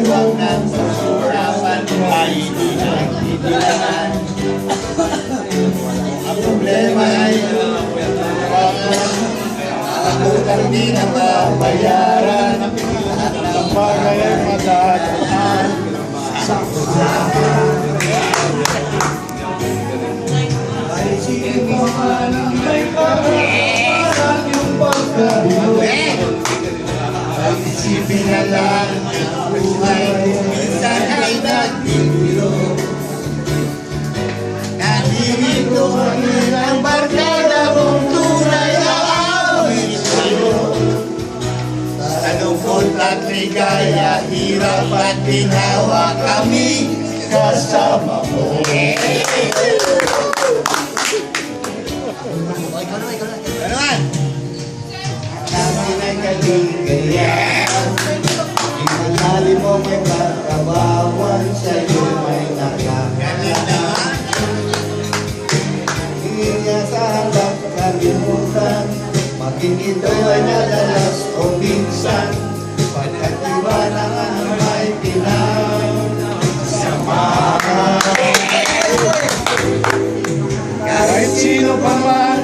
huwag nang susurapan ay hindi na titilaan. Ang problema ay utang di na mabayaran at ang bagay ay madadaan. Ay sige man ang may kapataran yung pagkabiyo. Ay isipin na lang ang buhay minsan ay nagbibiro. Nandito ang ilang barkada mong tunay na awit sa'yo. Sa lungkot at ligaya, hirap at ginawa kami kasama mo. Ano man? Namin ay kaligayahan. Imanali mo may pagkabawan, sa'yo may nakakalaan. Inyasahan lang kalimutan, maging ito ay madalas o minsan, pagkat iba na nga may pinasamahan. Kahit sino pa man